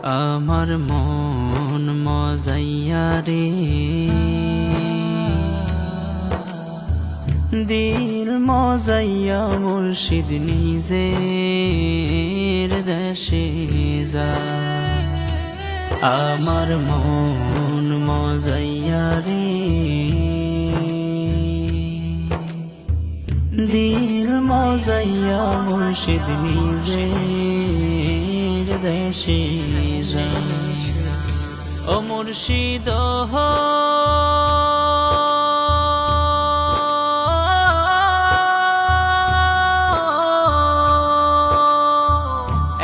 আমার মন মজাইয়া রে, দিল মজাইয়া মুর্শিদ নিজের দেশে যা। আমার মন মজাইয়া রে, দিল মজাইয়া মুর্শিদ নিজের দেশে যা। ও মুর্শিদ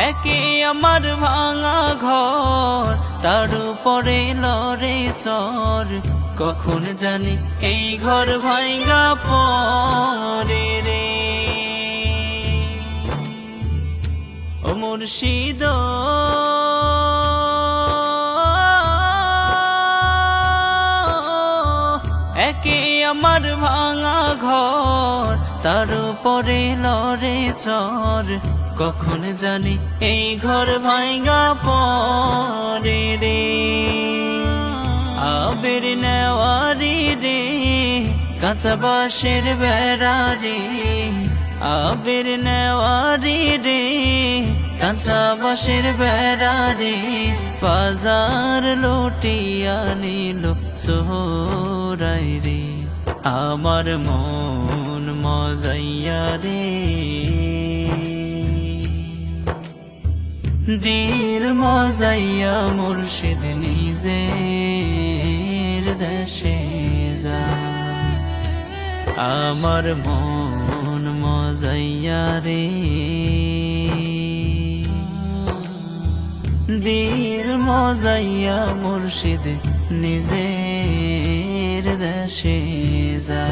একে আমার ভাঙা ঘর, তার উপরে লড়ে চর, কখন জানি এই ঘর ভাঙা পরে রে। ও মুর্শিদ একে আমার ভাঙা ঘর, তার উপরে লড়ে চর, কখন জানি এই ঘর ভাঙা পরে রে। আবের নেওয়ারি রে, কাঁচা বাঁশের বেড়া রে, আবের নেওয়ারি রে, কাঁচা বাঁশের বেড়া রে, বাজার লুটিয়া নিল সোহরাই রে। আমার মন মজাইয়া রে, দিল মজাইয়া মুর্শিদ নিজের দেশে যা। আমার মন মজাইয়া রে, দিল মজাইয়া মুর্শিদ নিজের দেশে যা।